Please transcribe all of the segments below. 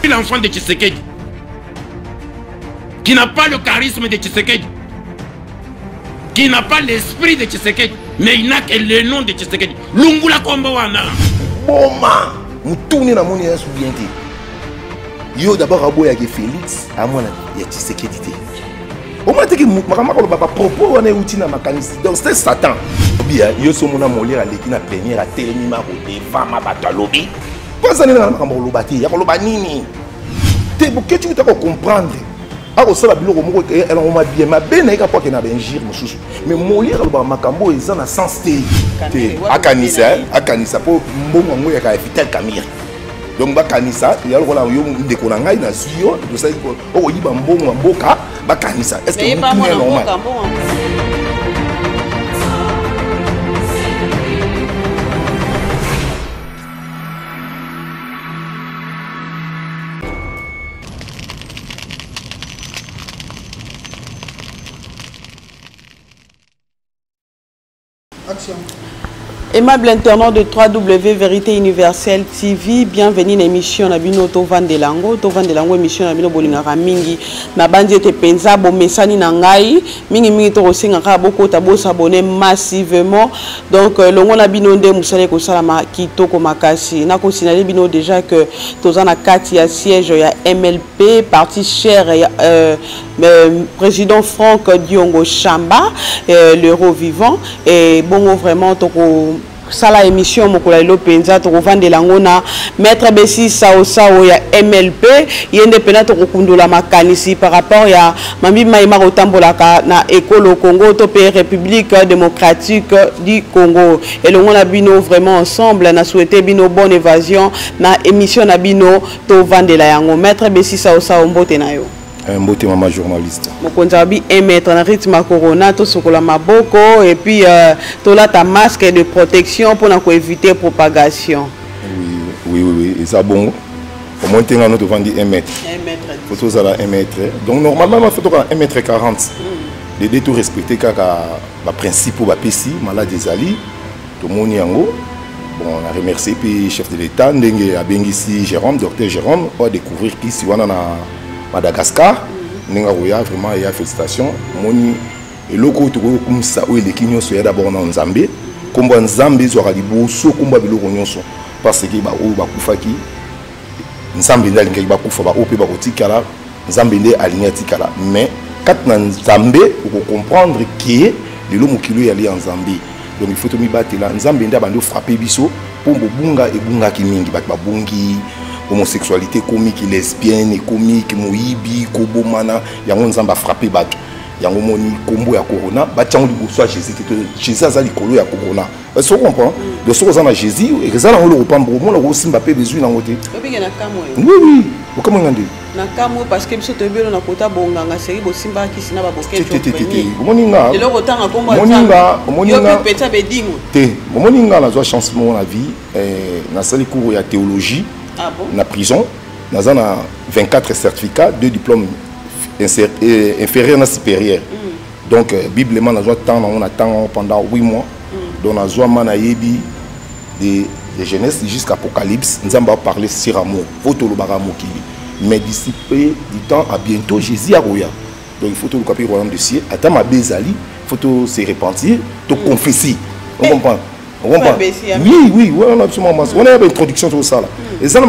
L'enfant de Tshisekedi, qui n'a pas le charisme de Tshisekedi, qui n'a pas l'esprit de Tshisekedi, mais il n'a que le nom de Tshisekedi. Lungula Kombawana. Boma, nous tournons dans mon idée bien. Yo d'abord abo ya Félix, à moi ya Tshisekedi. Au moins que makama ko baba propos on est outil na makanisi. Donc c'est Satan. Bien, yo so mona molir à l'équipe na plénière à télémima ko devant ma batalobi. Pas ça na makama ko lobati, ya ko lobanini. Te que tu veux comprendre. Alors ça la bilo ko moko elle on m'a bien ma ben na ka pas que na benjir mususu. Mais molir ba makambo eza na sens te. Akanisa po mbongo ngo ya ka fitel kamir. Donc bakanisa il y a le rôle yo ndeko na ngai na suyo to ça ko o yiba mbongo mboka bakanisa est-ce que vous est normal? Action. Aimable internaute de 3W Vérité Universelle TV, bienvenue dans l'émission Nabino Tovan de Lango. Tovan de Lango, émission Nabino Bolingara Mingi. Nabandi te penza, bon messani nangai. Mingi to osingaka boko tabo s'abonner massivement. Donc, longo Nabino de Moussale Kosalama Kitoko Makasi. Na consignalé bino déjà que Tozana Kati a siège ya MLP, parti cher président Franck Diongo Chamba, l'euro vivant. Et bon, vraiment, toko. Sala émission mokola penza to vendre langona maître Bessi sao ya MLP yende pena to kundula makanisi par rapport ya mambi maima rotambolaka na ekolo Congo to pays République démocratique du Congo et longona bino vraiment ensemble na souhaité bino bonne évasion na émission na bino to vendre la yango maître Bessi sao mbote na yo. Un beau maman journaliste. Mokonzabi émettre un rythme corona, tout ce que la maboko et puis tout là ta masque de protection pour éviter propagation. Oui, et ça bon. Au moins tu as notre vendu 1 mètre. 1 mètre. Faut ça là 1 mètre. Donc normalement il faut 1 mètre 40. Les deux tout respecter kaka ba principe ou ba PC malade des ali. Tout le monde yango. Bon, on a remercié puis chef de l'État ndenge abengisi Jérôme, docteur Jérôme, pour découvrir qui si wana na Madagascar, vraiment il y a félicitations. Moni et loko to comme ça où les kinyo so d'abord na Nzambe, comme Nzambe zo ralibo so comme biloko nyonso parce que ba o ba kufaki Nzambe ndali ngai ba kufa ba ope ba kotikala Nzambe ndé aligné tikala mais quand na Nzambe vous comprendre que le mokilo yali en Nzambe donc il faut to mi batela Nzambe ndé abando frapper biso pour bunga et bunga ki mingi ba bungi homosexualité comique lesbienne comique moyibi kobomana yango nzamba frappé bato yango moni kombo ya corona batiango liboso ya Jésus Jésus azali kolo ya corona est-ce que vous comprenez de ce que Jésus et ça na le pambo mona ko simba pe besoin na ngote oui okamo ngandi na kamo parce que biso to belo na kota bonganga seri bo simba kisina ba boketo moninga le rotanga kombo moninga peta bedingo te moninga na zo chance mo na vie na sali cours ya théologie. Ah bon? Na prison, nous avons 24 certificats, 2 diplômes inférieurs et supérieurs. Donc, biblement, nous avons pendant 8 mois. Donc, nous avons de jeunesse jusqu'à Apocalypse. Nous avons parlé sur amour. Mais d'ici peu du temps, à bientôt, Jésus a roya. Donc, il faut tout le capier royaume de ciel. Attends, ma bezali, il faut se repentir, te confesser. On comprend? Oui, on a absolument. On a une introduction sur ça. Et ça, c'est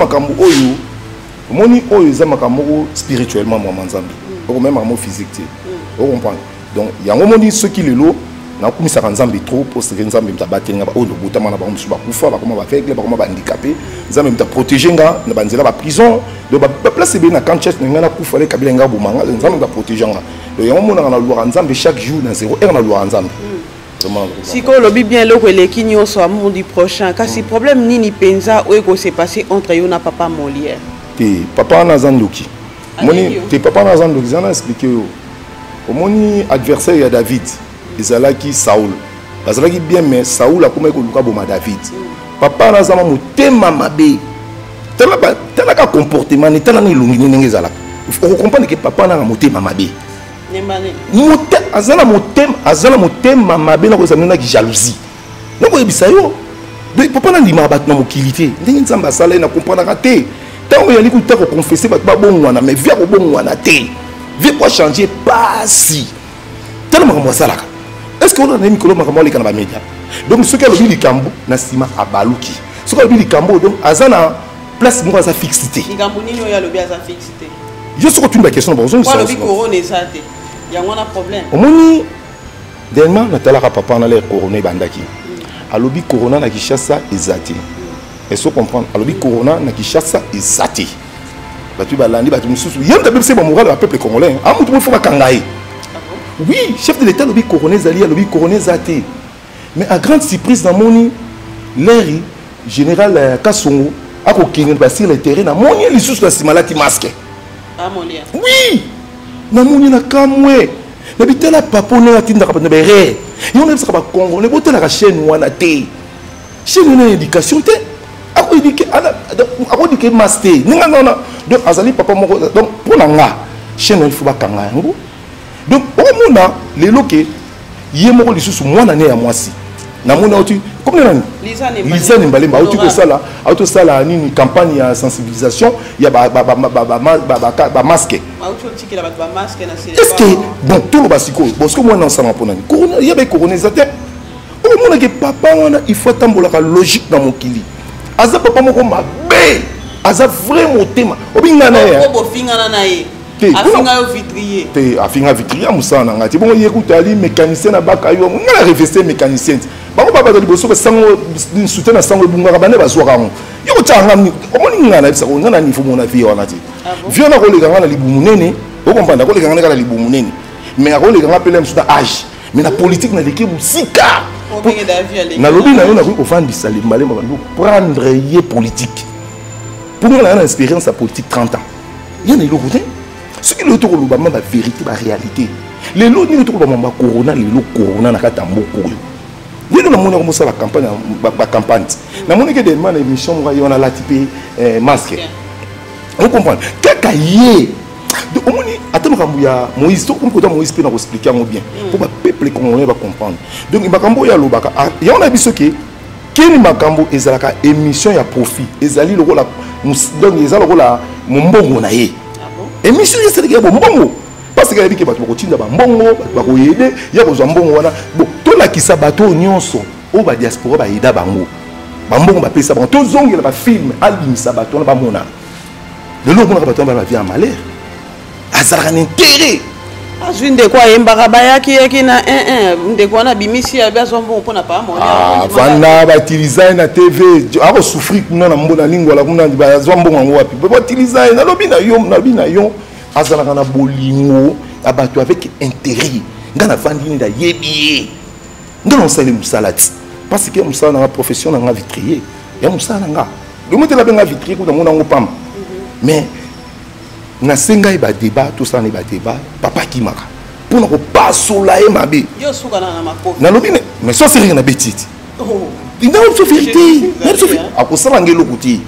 spirituellement, même amour physique. On comprend. Donc, il y a un moment ceux qui le lot, on a commis ça en Zambie trop, pour se faire un battre, on a fait handicapé, on a protégé, on a fait la prison, on a placé bien dans le camp, on a fait Kabilenga Boumanga, on a protégé. Donc, il y a un moment où on a loi en Zambie chaque jour, dans 0 heure, on a loi en Zambie. Si on lobby bien le les kinyo soit mardi prochain, car si problème ni penza où est-ce s'est passé entre yo na papa Molière. Papa na zandoki. Moni te papa na zandoki ça a expliqué au moni adversaire ya David, Ezalaki Saoul. Ezalaki bien mais Saoul a comme ko luka boma David. Papa na zama motema mabe. Tala ka comportement ni tala ni lungi ni ngezala. Il faut comprendre que papa na motema mabe. motem azala motema mabe na kozala na jalousie na koyebisa yo papa na ndima bato na mokili te ndenge nzambe asala ye na comprendre te ntango oyali kuta koconfesse bato babongwana mais via kobongwana te vie po changer pasi tala makambo asalaka est-ce que on a mikolo makambo aleka na bamédia donc soki alobi likambo na nsima abaluki soki alobi likambo donc aza na place moko aza fixe te likambo nini oyo alobi aza fixe te yo soki otuni baquestion na bango alobi corona eza te yango na problème omoni dernièrement natalaka papa na l'air corona ebandaki alobi corona na Kinshasa eza te est-ce que comprendre alobi corona na Kinshasa eza te bato balandi bato mosusu ye nde bebise bamoral ya peuple congolais amutu mo fo bakanga ye oui chef de l'état alobi corona ezali alobi corona eza te mais à grande surprise namoni l'air général Kasongo akokende basir le terrain namoni lisusu na nsima alati masque oui namoni na kamwe nabitala papa ndenge atindaka bato na berere yo nayebisaka bacongolais botalaka chaîne wana te chaîne wana ya éducation te akodike mas te ndenge nana donc azali papa moko donc mpo na nga chaîne wana ifo bakanga yango donc okomona lelo ke ye moko lisusu mwana ne ya mwasi namoni auti comme nani Lisa Nembalemba auto sala nini campagne ya sensibilisation ya ba masque est-ce que bon tout le basiko parce que moi non ça m'a ponani corona ya ba colonisateur o mona ke papa wana il faut tambola ka logique dans mokili aza papa moko mabe aza vraiment tema obinga na ya ko bofingana na ye afinga yo vitrier te afinga vitrier musana ngati bon yekuta ali mécanicien na bakayo ngala revester mécanicien bango baba tali boso sango soutien na sango bunga bane bazwaka ngo yo tanga omoni ngana bisa ko ngana nifu mona vie wana ti vie na ko le ngana libumu nene o comprendre ko le ngana kala libumu nene mais ko le ngana pele msuta âge mais la politique na l'équipe sika na lobi na yo na ko fandisa limbalemba bandu prendre ye politique pour nous on a expérience à politique 30 ans il y a le côté ce qui le tour le bama la vérité la réalité les lots ni le tour bama corona les lots corona na kata mboko yo nous na mona ko la campagne ba campagne na mona que des man émission moi on a la type masque on comprend kaka yé donc on dit attends makambo ya Moïse to comme Moïse peut nous expliquer bien pour le peuple congolais va comprendre donc makambo ya lobaka ya on a biso ke keni makambo ezalaka émission ya profit ezali lokola donc ezala lokola mbongo na ye émission ya c'est que mbongo parce que yabiki bato bakotinda ba mbongo bato bakoyede ya kozwa mbongo wana bon to la kisa bato nyonso o ba diaspora ba yeda bango ba mbongo ba pesa bango to zongela ba film albimisa bato na ba mona le lobo na bato ba via malheur azara n'intérêt azwi ndeko ayembaka bayaki na ndeko wana bimisi ya biazo mbongo mpona pa mo vanda bautiliser na tv akosouffrir kuna na mbona lingwala kuna bazwa mbongo yango wapi bautiliser na lobi na yo azalaka na bolingo abato avec intérêt nga na vandi ni da yebiye nga na osali musalati parce que musala na profession na nga vitrier ya musala nga le moto la benga vitrier ko na mona ngo pam mais na senga ba débat tout ça ne ba débat papa qui maka pour na ko pasola e mabe yo suka na makofi na lobi mais ça c'est rien na betiti ina o vérité même so akosala ngelo kuti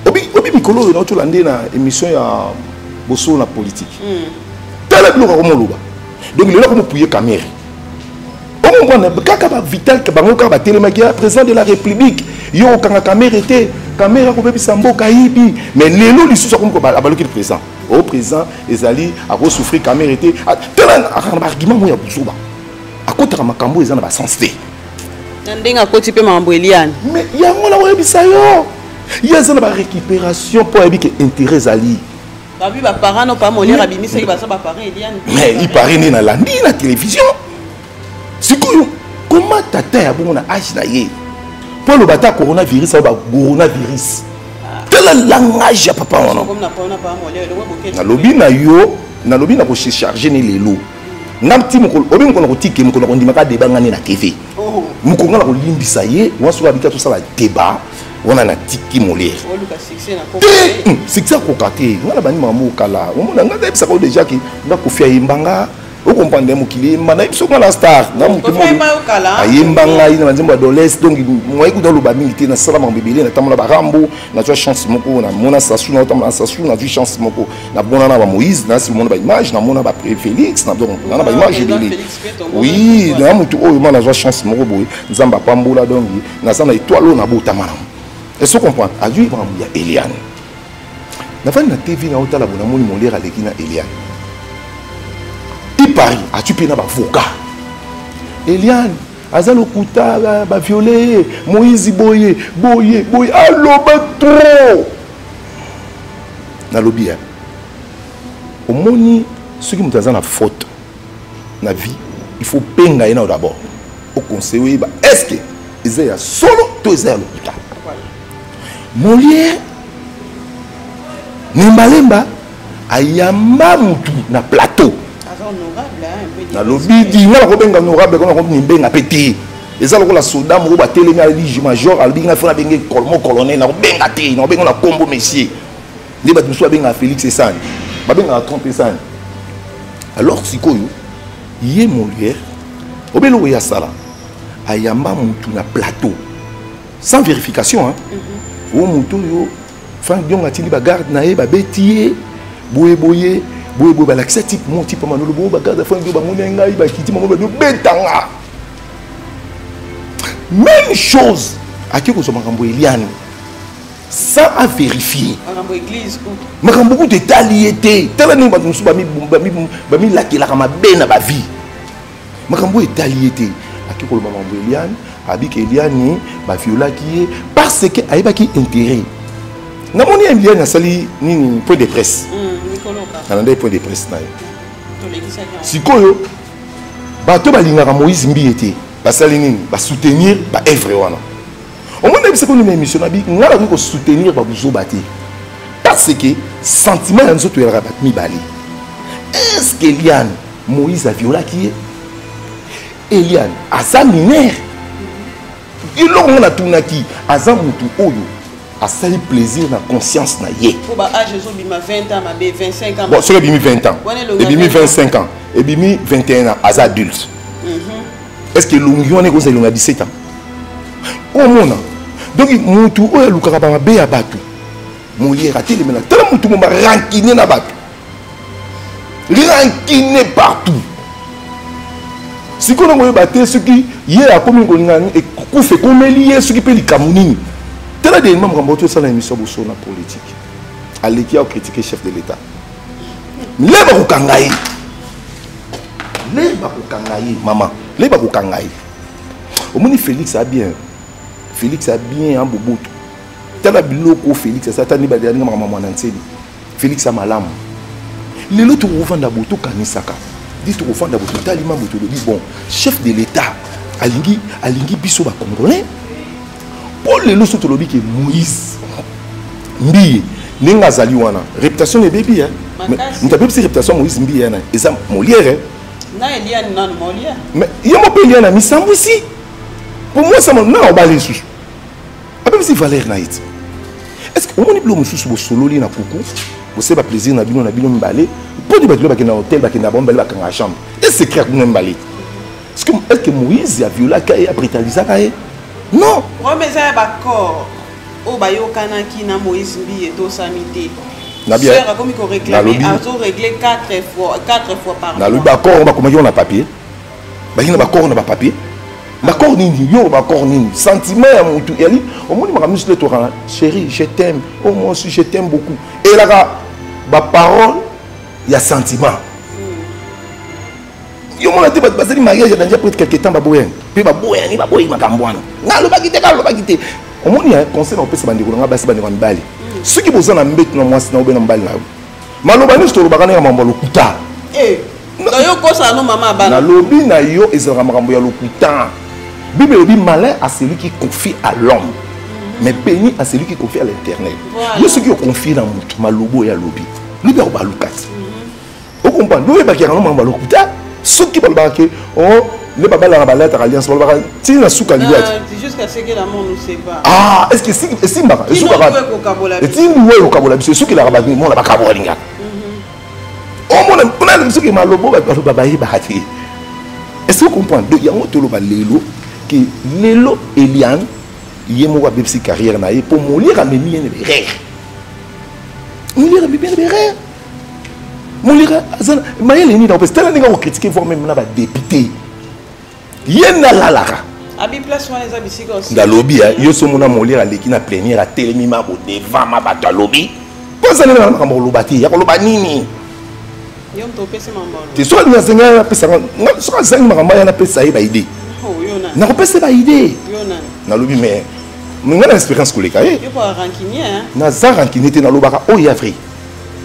obi mikolo na otula ndena émission ya boso na politique tala biloko ko moloba donc le ko pouiller caméra on comprend kaka ba vital ka bango ka ba télémaki président de la république yo kanga caméra était caméra ko bebisa mboka yibi mais lelo lisusu ko ko abaloki le président au président ezali a ko souffrir caméra était tala argument mo ya buzuba akotaka makambo ezana ba sens te ndinga koti pe mambo eliane mais yango la webisa yo yazana ba récupération pour ebike intérêt zali babi ba parents no pa molira bimisa ba sa ba parents eliane mais il paraît ni na landi na télévision sikoyo comment tata ya bongo na âge na ye pour le bata coronavirus ou coronavirus quel langage ya papa wana na lobi na yo na lobi na ko charger ni lelo ngam moko obi moko na ko tike moko na ko ndimaka débat ngani na TV moko ngala ko limbisa ye waso abika to sala débat wana na tiki molere succès ko kate ngala bani mamu kala omona ngada ebisa ko déjà ki nga ko fia yimbanga Vous comprenez mon qu'il est maintenant il faut la star. Na mutu mo. Ayemba ngai na nzembo adolescent donc moi écoute dans le bamilité na sala mambebele na tamona barambo na tu chance moko na mona sasu na tamona sasu na tu chance moko na bona na ba Moïse na si mona ba image na mona ba Félix na donc na ba image belé. Oui, na mutu oyo mana na chance moko boy nzamba pambola donc na sana étoile na botamana. Est-ce que vous comprenez? Adieu il y a Eliane. Na fa na TV na otala bona moni mon lire aleki na Eliane. Il parie, as-tu payé un avocat? Eliane, Azalo Kouta, ba violé, Moïse Boye, allo trop. Na lobby. Au moni, ceux qui m'ont la faute, na vie, il faut payer d'abord. Au conseil, est-ce que ils sont solo, tous ils sont à l'hôpital? Molière, Nimbalemba, ayamba mutu na plateau. Na lobby dit na ko benga honorable ko na ko nimbenga pété eza loko la soldat mo ba telemi ali major ali nga fona benga colonel na ko benga té na benga na combo messieurs ndi ba tuso benga Félix Essane ba benga tromper Essane alors sikoyo yé Molière obelo ya sala ayamba mutu na plateau sans vérification hein o mutu yo Frank Dion a tili ba garde na e ba betier boye ba l'accès type mon type manolo bo ba garde Frank Dion ba monenga ba kiti mo ba betanga même chose à qui ko so makambo Eliane sans à vérifier makambo église ko makambo ko détaillé tala ni ba musu ba mi lakela ka mabena ba vie makambo détaillé à qui ko makambo Eliane abi ke Eliane ba viola qui parce que ayeba ki intérêt na moni Eliane sali ni point de presse on a des points de presse na sikoyo bato balingaka Moïse Mbiete basali nini ba soutenir ba œuvre wana au moins c'est qu'on une émission na bi ngala ko soutenir ba buzoba te parce que sentiment ya nzoto ya rabat mibali est-ce que Eliane Moïse a violé qui Eliane asa mineur il on a tunaki asa mutu oyo a sali plaisir na conscience na ye. Pour ba âge zo bima 20 ans, ma 25 ans. Bon, c'est bimi 20 ans. Et bimi 25 ans. Et bimi 21 ans as adulte. Est-ce que l'ongion est comme ça 17 ans? Oh mon. Donc mutu o lukaka ba be ya batu. Molière a télé maintenant. Tellement mutu mo rankiné na batu. Rankiné partout. Si qu'on a battu ce qui hier a commis et qu'on fait comme lié ce qui peut les camounini. Tel des membres qui ont une émission sur la politique. À l'équipe, a critiqué le chef de l'État. Les Baroukangaï. Les Baroukangaï, maman. Les Baroukangaï. Au moins, Félix a bien. Félix a bien un bobo. Tel a biloko Félix a satan ni badani maman nanseli. Félix a malam. Les autres revendent la boto kanisaka. Dit revendent la boto talima boto dit bon, chef de l'État. Alingi biso ba congolais. Pour les lois autolobi que Moïse Mbi Nenga Zali wana réputation de bébé hein nous t'avons cette réputation Moïse Mbi hein et ça Molière na Eliane non Molière mais il y a mon pays là mais ça aussi pour moi ça non on va les sous après c'est Valère Naït est-ce que on est plus monsieur sur solo li na coucou vous savez pas plaisir na bino mbalé pour dire ba na hôtel ba na bombe ba na chambre et secret pour mbalé est-ce que Moïse a violé a brutalisé non. Oui, mais ça va corps. Au bayo kanaki na Moïse Mbi et tout samité. Sœur comme il réclamé, a réglé 4 fois par mois. Na le d'accord, on va comment on a papier. Ba yina d'accord on a pas papier. D'accord nini yo d'accord nini. Sentiment ya mutu yali, au moins ma muscle to ran. Chérie, je t'aime. Oh moi aussi je t'aime beaucoup. Et là ba parole, il y a sentiment. Yo mona te ba sali mariage dans déjà quelque temps ba boyen. Puis ba boyen ni ba boyi makambwana. Na lo ba kité. Au moins il y a un conseil on peut se bandi ko nga basi bandi ko mbali. Ceux qui bozana mbet na mwasi na obena mbali na. Maloba ni sto lobaka na mambo lokuta. Na yo ko sa no mama bana. Na lobi na yo ezala makambo ya lokuta. Bible dit malin à celui qui confie à l'homme. Mais béni à celui qui confie à l'Éternel. Yo ceux qui confient dans mutu malobo ya lobi. Libe ba lukati. Vous comprenez? Nous ba ki na mambo lokuta. Ceux qui parlent oh les babas la balade à l'alliance c'est jusqu'à ce que la mort nous sépare. Ah est-ce que si mbaka et si nous au kabola c'est ceux qui la rabat moi la kabola linga oh mon on a le qui malobo baba bahati. Est-ce que vous comprenez? Donc il y a un tolo lelo que lelo Eliane yemo wa bepsi carrière na pour molire à memi ne rare. Molire à bien rare. Molire azana mayele ni dans parce que là on critiquer voir même na ba député. Yena lalara. Abi place wana za bisika aussi. Dans lobby yo so mona molire à l'équipe na plénière à télémima au devant ma bato lobby. Pas aller na kambo lobati ya ko loba nini. Yom to pese mambalo. Tu sois na zenga na pesa na soka zenga makamba na pesa ba idée. Oh yona. Na ko pesa ba idée. Yona. Na lobby mais nga na expérience koleka eh. Yo pas rancunier hein. Na za rancunier te na lobaka o ya vrai.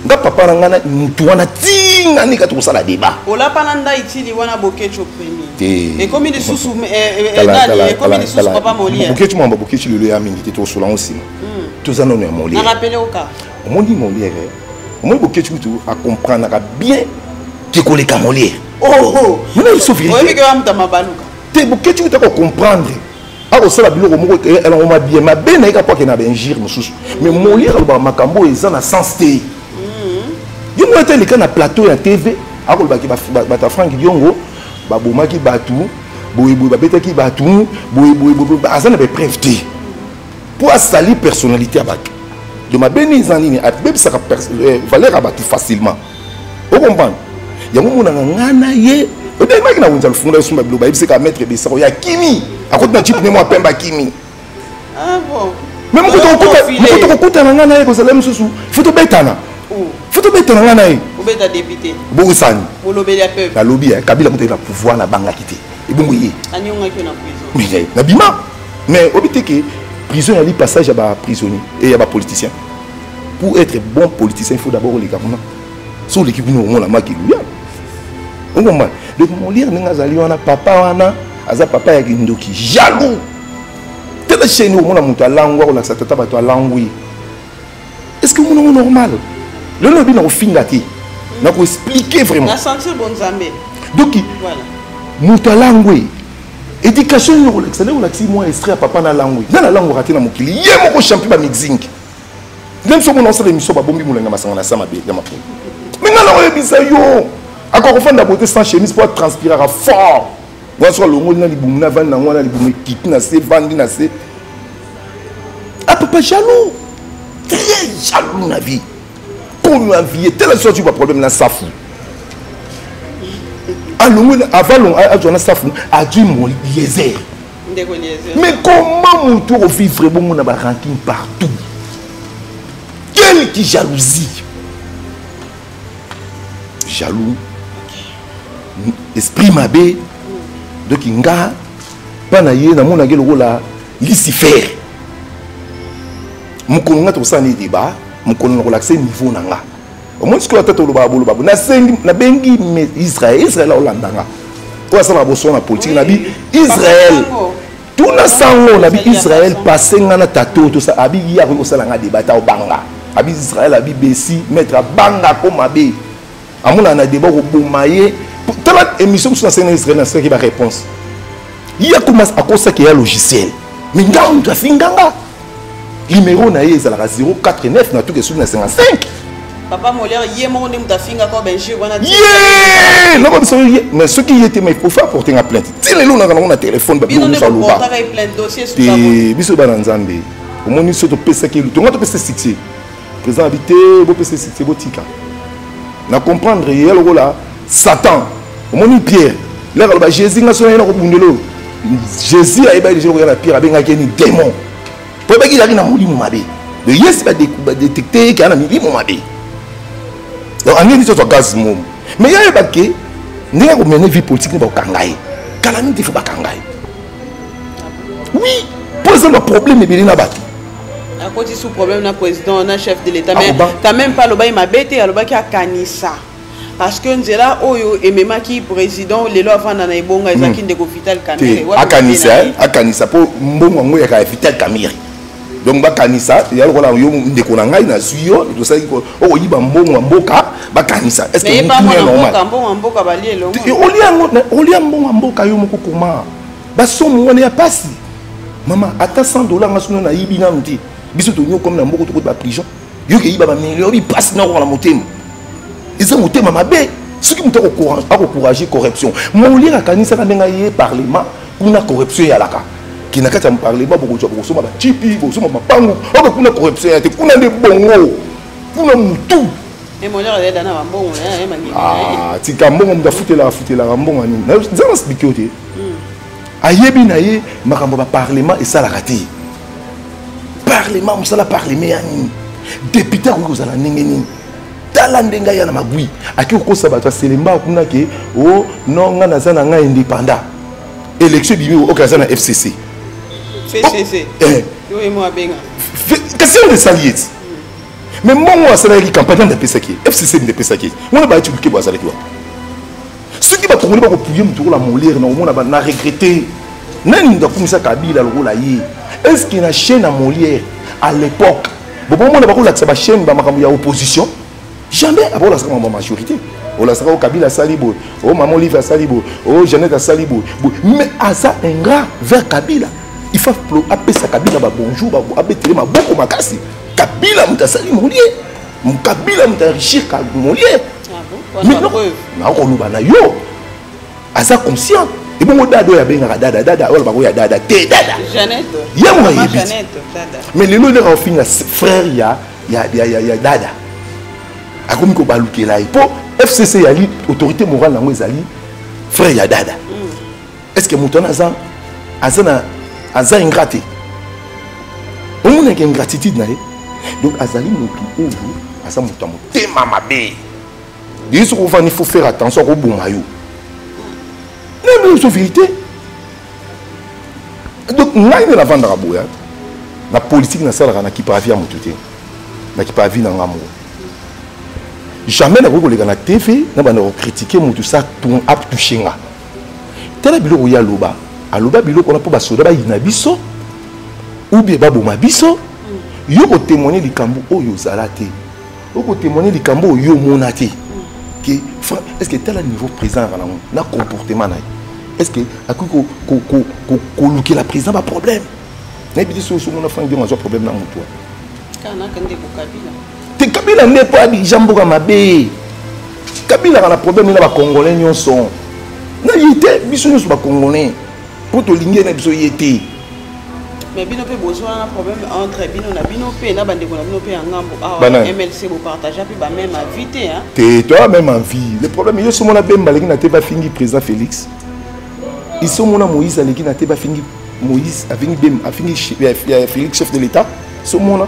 Nga papa na ngana mutu wana tinga ni ka to sala débat. Ola pananda itili wana bokecho premier. Et comme il sous et comme il sous papa Molière. Bokecho mamba bokecho le ya mingi te to sola aussi. Tous en on Molière. Na rappeler au cas. On dit Molière. Moi bokecho tout à comprendre bien que koleka Molière. Oh. Mais il souffre. Oui que amta mabaluka. Te bokecho tu comprendre. Alors ça la biloko moko elle on m'a bien ma ben na ka pas que na benjir mususu. Mais Molière ba makambo eza na sens te. Yo mo était le cas na plateau ya TV, akol ba ki ba ta Frank Diongo, ba boma ki batu, boy ba beta ki batu, boy azana be preuve pour salir personnalité à bak. De ma béni zanini a beb ça valeur abatu facilement. Vous comprenez? Ya mo na ngana ye, o de ma ki na wunza le funda sumba bilo ba ibse ka mettre be sako ya kimi. Akot na chip ne mo pemba kimi. Ah bon. Même ko to ko na ngana ye ko salem susu, faut to betana. Faut te mettre dans la naïe. Vous êtes député. Boussani. Vous l'obéissez à peuple. La lobby, Kabila monte le pouvoir na banga quitté. Et bon oui. Anyonga qui est en prison. Mais n'abima. Mais obité que prison il y a passage à prisonnier et il y a politicien. Pour être bon politicien, il faut d'abord les garder. Sur l'équipe nous on la marque lui. On comprend. Donc mon lire n'enga zali wana papa wana aza papa ya kindoki jaloux. Telle chaîne où on a monté langwa ou la satata ba to langwi. Est-ce que vous est normal? Le lobby n'a pas fini. N'a pas expliqué vraiment. La santé bon zambé. Donc voilà. Muta langue. Éducation yo l'excellent ou l'axi moi extrait à papa na langue. Na la langue raté na mokili. Yé moko champion ba mixing. Même si on a l'émission ba bombi mulenga masanga na sama be ya mapo. Mais na la bisa yo. Encore enfin da beauté sans chemise pour transpirer à fort. Moi sur le monde na libum na van na ngwana libum kiti na se vandi na se. Ah papa jaloux. Très jaloux na vie. Pour nous envier, tel sorte de problème dans sa fou. Avant à Safou, a dû mon liézer. Mais comment mon tour vivre bon mon ranking partout? Quelle qui jalousie? Jaloux. Esprit mabé. Donc inga pas na yé na mon agel rola Lucifer. Mon connaît tout ça ni débat. Mon relaxer niveau nanga. Au moins ce que la tête au babou na bengi Israël Hollandanga. Quoi ça va bosser na politique na bi Israël. Tout na sango na bi Israël passer ngana tato tout ça abi ya ko sala nga débat au banga. Abi Israël abi besi mettre banga comme abe. Amuna na débat ko bomaye. Tala émission sur na Israël na qui ba réponse. Il y a commence à cause qu'il y a logiciel. Mais ngam tu finganga. Numéro na ye ezalaka 049 na tout que sur na 55. Papa Molière yé mon ndem ta finga ko benjir wana. Yeah! Non comme ça mais ce qui était mais il faut faire porter une plainte. Si les lona na téléphone ba biso ça loba. Porter une plainte dossier sur ça. Biso ba nzambe. Au moins ni soto pesa ki to ngato pesa 6. Président habité bo pesa 6 botika. Na comprendre yel rola Satan. Au moins ni Pierre. Là ba Jésus nga so na ko bundelo. Jésus a eba déjà na Pierre abenga ki ni démon. Pour que il na muli mumabe le yes va détecter qu'il y a muli mumabe donc on dit ça gaz mom mais il y a pas que n'est pas mener vie politique ba kangai calamité faut ba kangai oui pose le problème et bien na batu à côté sous problème na président na chef de l'état mais quand même pas le bail mabete à le bail qui a kanisa parce que nzela oyo emema ki président lelo avant na ebonga ezaki ndeko vital camere akanisa po mbongo ngo ya ka vital camere donc ba kanisa ya lokola yo ndeko na ngai na suyo to saki ko o yiba mbongo mboka ba kanisa est-ce que c'est normal mbongo mboka bali elongo oli mbongo mboka yo moko koma ba somo wana ya pasi mama ata $100 ngasuno na yibi na mti biso to nyo comme na mboko to ba prison yo ke yiba ba million bi passe na ko la motema. Ils ont monté ma bé. Ce qui me encourager corruption. Mon lire à Kanisa Kandengaye Parlement, on a corruption à la cas. Qui n'a qu'à me parler, beaucoup de choses, beaucoup de chipi, beaucoup de pango, beaucoup de corruption, on a des bons, on a tout. Et mon lire est dans un bon, ah, tu as un bon, on a foutu la rambon. Ça va expliquer. Ayebi naye, makamba Parlement et ça la raté. Parlement, on s'ala Parlement, député, vous allez n'engagner. Talandenga yana magui aki okosa bato selemba kuna ke o non nga nazana nga indépendant élection bibi o kazana FCC yo mo abenga question de saliet mais mon asana ki campagne de pesaki FCC de pesaki on ba tu ke bo asala ki wa ce qui va congolais ba ko pouiller mutu la molière na omona ba na regretter nani ndakumisa Kabila lokola yi est-ce qu'il y a une chaîne à Molière à l'époque bon on a ba ko la tsaba chaîne ba makambo ya opposition. Jamais avant la majorité. On la sera au Kabila Salibo, au Maman Olive Salibo, au Jeannette Salibo. Mais à ça, un gars vers Kabila. Il faut appeler ça Kabila, bonjour, appeler ma beaucoup ma casse. Kabila m'a sali Molière. Mon Kabila m'a enrichi Molière. Mais non, on a yo. À ça conscient. Et bon, dada, ya benga dada, ou ya dada, te dada. Jeannette. Ya moi Jeannette. Mais les lots ont fini frère ya dada. Akomi ko baluke là pour FCC yali autorité morale nango ezali frère ya dada. Est-ce que mutona azana ingrate? On a une ingratitude na. Donc azali mutu oyo asa mutu motema mabe. Dis qu'on va il faut faire attention au bon maillot. Non mais c'est vérité. Donc ngai na vendre à boya. La politique na sala na ki pa via mutu te. Na ki pa vi na ngamo. Jamais n'a pas la TV, n'a pas critiqué mon tout ça tout a touché nga. Tel bilo ya loba, a loba bilo qu'on a pas soda ba inabiso ou bien ba boma biso. Yo ko témoigner li kambo o yo zalate. Yo ko témoigner li kambo yo monate. Que est-ce que tel niveau présent na comportement na. Est-ce que a ko luki la président pas problème. Na bi so mon enfant de un problème na mon toi. Kana kande ko Kabila. Kabila n'est pas dit Jamboura Mabé. Kabila a un problème avec les Congolais. Ils sont Congolais. Pour te ligner, ils sont yétés. Mais il y a un problème entre Bino et la MLC pour partager et même invité. Toi même en vie. Le problème est que Moïse n'a pas fini président Félix. Ils sont Moïse n'a pas fini Moïse a fini Félix chef de l'État. Ils sont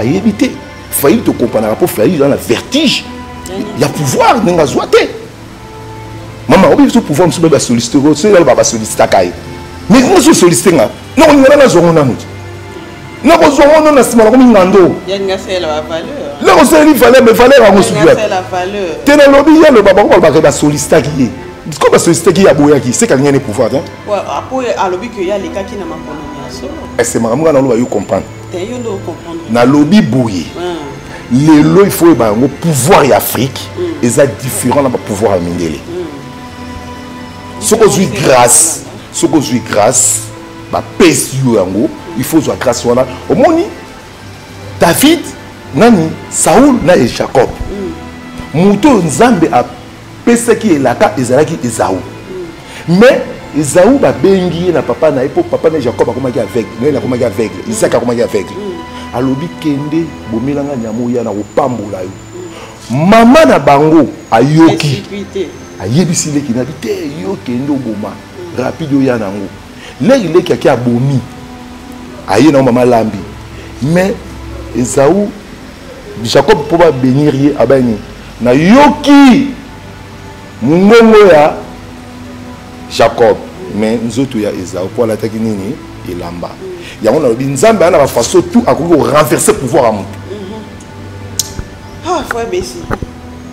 éviter. Il faut te comprendre pour faire dans la vertige. Il y a pouvoir, il y a maman, il faut pouvoir me solliciter. Mais comment se solliciter? Non, on a la zone. Non, on a la valeur. Il y a le baba qui va solliciter. Comment solliciter qui a boyaki? C'est qu'il y a des pouvoirs. Après, à l'objet qu'il y a les cas qui n'ont pas c'est ma maman qui comprendre. Na lobby bouillé. Les lois il faut le pouvoir en Afrique et ça différent dans le pouvoir à Mindele. Ce que je suis grâce, bah il faut jouer grâce à au moni David, nani Saoul na et Jacob. Muto Nzambe a pesa qui est là ezalaki Esaú. Mais Esaú ba bengi na papa na époque papa na Jacob akoma ki aveugle, na akoma ki aveugle, Isaac akoma ki aveugle. Alobi kende bomilanga nyamu ya na opambola yo. Mama na bango ayoki. Ayebisi leki na bité yo kende oboma. Rapide ya nango. Leki leki aki abomi. Aye na mama lambi. Mais Esaú Jacob pour ba bénir ye abani. Na yoki mungongo ya Jacob, mais nous autres, il y a Esaú pour l'attaquer nini et lamba. Il y a un Nzambe a façon tout à renverser le pouvoir à mon. Ah, frère Bessi.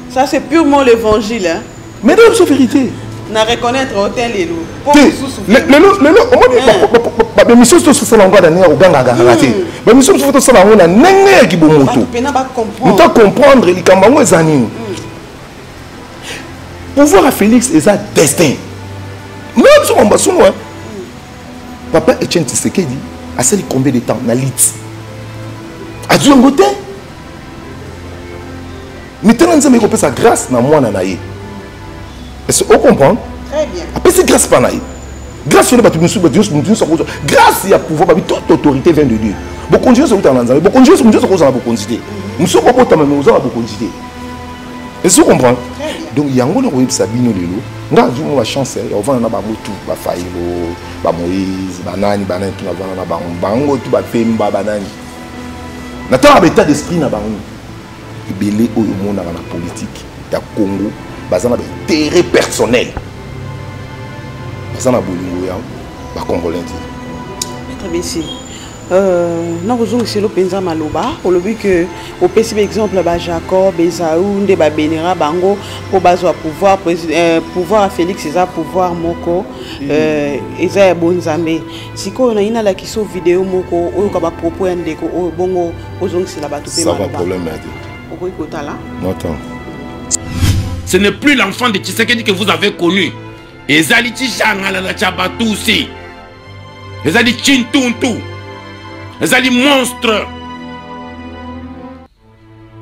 Ça c'est purement l'évangile hein. Mais non, c'est vérité. Na reconnaître hôtel et l'eau. Les missions sont sur la dernière au ganga gangati. Les missions sont sur la dernière nenge qui bomoto. Nous t'as comprendre les cambango et zanini. Pouvoir à Félix et ça destin. Même si on va soulever, papa Etienne Tshisekedi a sali combien de temps na lit. A dû en côté. Maintenant wana nzambe ekopesa grâce na mwana na ye. Est-ce que vous comprenez? Très bien. Après c'est grâce par naïe. Grâce sur les bâtiments, grâce il y a pouvoir, toute autorité vient de Dieu. Bon continuer sur le nzambe, bon continuer sur le cause à la quantité. Nous sommes pas ta même aux la quantité. Est-ce que vous comprenez? Donc il y a un gros problème Sabino Lelo. Nous avons la chance, on va en avoir tout, ba Faïlo, ba Moïse, banani, banani, tout va en avoir bango, tout ba Pemba, banani. N'attends pas état d'esprit na bango. Belé au monde dans la politique, il y a Congo. Basé sur intérêt personnel. Basé sur bolingo ya ba congolais. Très bien si. Na kozongi selo penza maloba, on le vu que au PC exemple ba Jacob, Esaú, nde ba Benera bango pour bazwa pouvoir pouvoir à Félix César pouvoir moko eza ya bonzambe. Siko na ina la kiso vidéo moko oyo ka ba propos ya ndeko oyo bongo ozongi sela ba topé maloba. Ça va problème là. Oko ikotala. Attends. Ce n'est plus l'enfant de Tshisekedi que vous avez connu. Ezali Tishangala la Tchabatoussi. Ezali Chintuntu. Ezali monstre.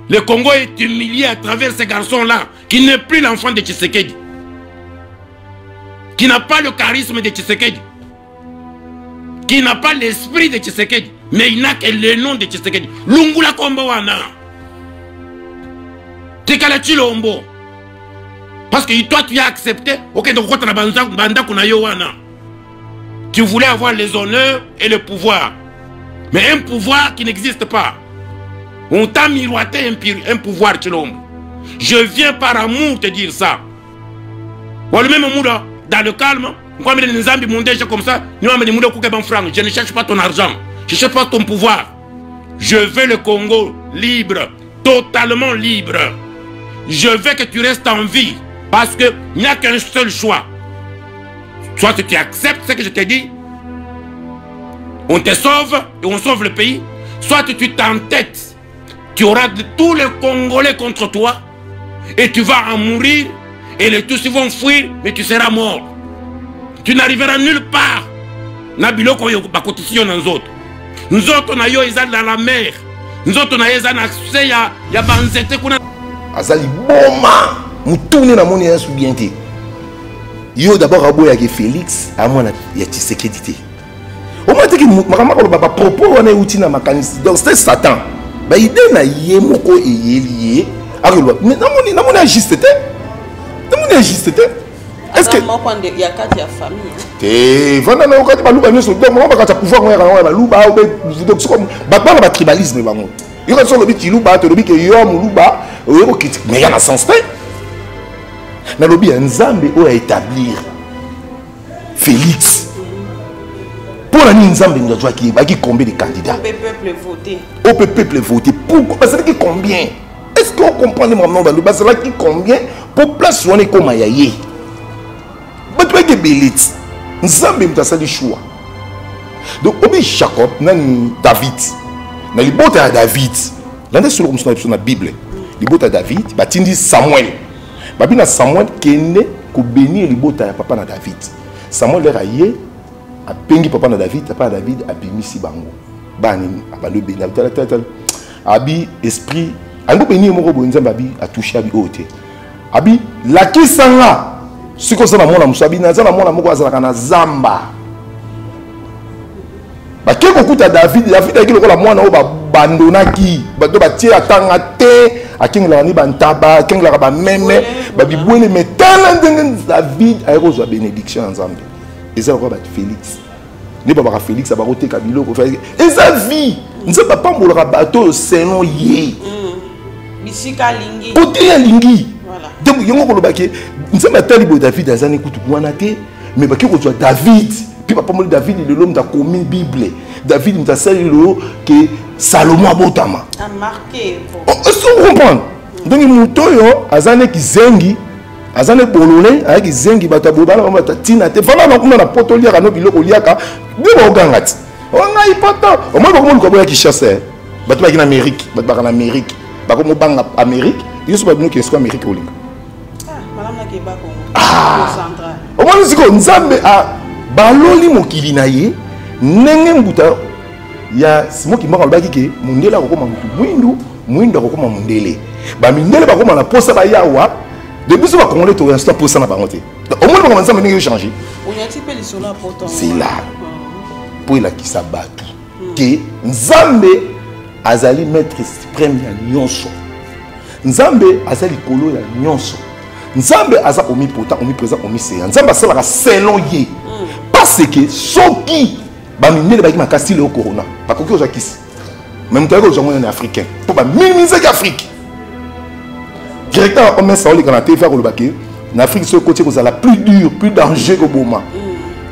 Le Congo est humilié à travers ces garçons-là, qui n'est plus l'enfant de Tshisekedi. Qui n'a pas le charisme de Tshisekedi. Qui n'a pas l'esprit de Tshisekedi. Mais il n'a que le nom de Tshisekedi. Lungula Kombowana. Tekala Chilombo. Parce que toi, tu as accepté. Ok, donc tu voulais avoir les honneurs et le pouvoir. Mais un pouvoir qui n'existe pas. On t'a miroité un pouvoir, Chilombo. Je viens par amour te dire ça. Ou le même moula, dans le calme, comme ça, je ne cherche pas ton argent. Je ne cherche pas ton pouvoir. Je veux le Congo libre, totalement libre. Je veux que tu restes en vie. Parce qu'il n'y a qu'un seul choix. Soit tu acceptes ce que je t'ai dit, on te sauve et on sauve le pays. Soit tu t'entêtes, tu auras tous les Congolais contre toi et tu vas en mourir et les tous vont fuir, mais tu seras mort. Tu n'arriveras nulle part. Nous autres, on a eu dans la mer. Nous autres, on a eu accès à Banzete. Azali Boma. Nous tournons dans mon insoubienté. Yo d'abord abo ya Félix à moi ya Tshisekedi. Au moins que makama ko ba propos on est outil na makanisi. Donc c'est Satan. Ba idée na yé moko eyelié. Arelo. Mais na mon agiste té. Na mon agiste té. Est-ce que moi quand il y a quatre ya famille. Té, vanda na okati ba luba nyoso. Donc moi ba ka pouvoir moi ya ba luba ou donc c'est comme ba ba tribalisme bango. Yo ka so lobi ti luba to lobi ke yo mu luba, yo ko critique. Mais il y a un sens té. Na lobi ya Nzambe o établir Félix. Pour la Nzambe nous doit qui combien de candidats? Au peuple voter. Pourquoi? Parce que combien? Est-ce qu'on comprend les moments dans le bas là qui combien pour place on est comme ayaye. Mais tu es que belite. Nzambe nous a ça du choix. Donc obi Jacob nani David. Na libota ya David. L'un sur la Bible. Libota David, batindi Samuel. Babina Samuel kende ko bénir libota ya papa na David. Samuel leur aye a pengi papa na David, papa David a bénisi bango. Bani abalo bénir abi esprit ango bénir moko bo Nzambe abi a touché abi oté. Abi la kisanga siko ça na mona musabi na za na mona moko azala kana zamba. Ba keko kuta David aki lokola mwana o ba bandonaki bato batie atanga te akingela ni bantaba akingela ba meme ba bibwele metala ndenge David ayozwa bénédiction ensemble eza ko ba Félix ne ba Félix ba koteka biloko fa eza vie nze ba pambola bato selon ye bisika lingi côté ya lingi voilà donc yongo ko lobaki nze matali bo David azani kutu wana te mais ba kiko zwa David puis papa mo David le l'homme da commis Bible David m'a sali lo que Salomon abotama a marqué est-ce que vous comprenez donc mutoyo azane kizengi azane bolole avec zengi batabobala bata tina te fana na kuma na potolia kana biloko liaka bibo gangati on a ipata au moins comme ko boya ki chasse bato ba na Amérique bato ba na Amérique ba ko mo banga Amérique yesu ba bino ki esko Amérique olinga madame na ke ba ko central au moins siko Nzambe a baloli mokili na ye ndenge mbuta ya simoki mbaka lobaki ke mundela ko koma mutu mwindu Mouinda comme Mundele. Mindele va comme la poste à Yawa. Depuis ce qu'on est au instant pour ça n'a pas monté. Au moins, on va changer. C'est là. Pour la qui s'abat. Que Nzambe azali maître suprême ya nyonso. Nzambe azali kolo ya nyonso. Nzambe aza omnipotent, omniprésent, omniscient. Nzambe asala selon ye. Parce que soki ba minele ba ki makasi le corona. Ba koki oza kisi. Même temps que les gens sont africains. Pour minimiser l'Afrique. Directeur, on met ça au Canada, faire le baquet. En Afrique, ce côté, vous avez la plus dure, plus dangereux que Boma.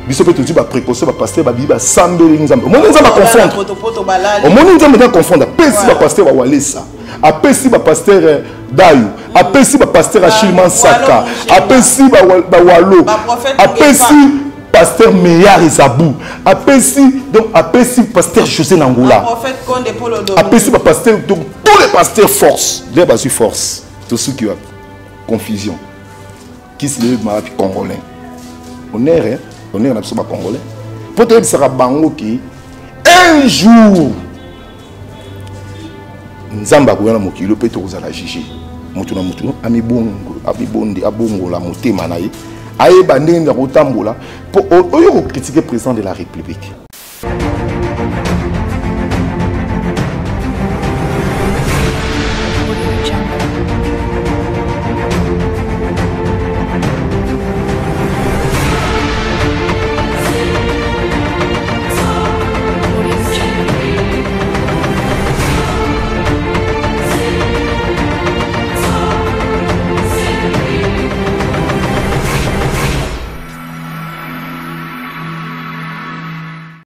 Vous avez tout dit, précaution, pasteur, Biba, Sambe, Nzambe. Au moins, nous allons confondre. Au moins, nous allons confondre. Après, si le pasteur va Walesa. Après, si le pasteur Dayou. Après, si le pasteur Achille Mansaka. Après, si le Walo. Après, si pasteur Meillard Isabou. Après, si pasteur José Nangoula. Après, si pasteur, donc tous les pasteurs force. Les bases force. Tout ce qui a confusion. Qui se lève ma congolais. On est absolument congolais. Peut-être que ça sera bango qui un jour Nzamba koyana mokilo pe to kozala jiji. Mutu na mutu ami bonde abongo la motema na ye. Aye bandende kotambola pour oyo critiquer président de la République.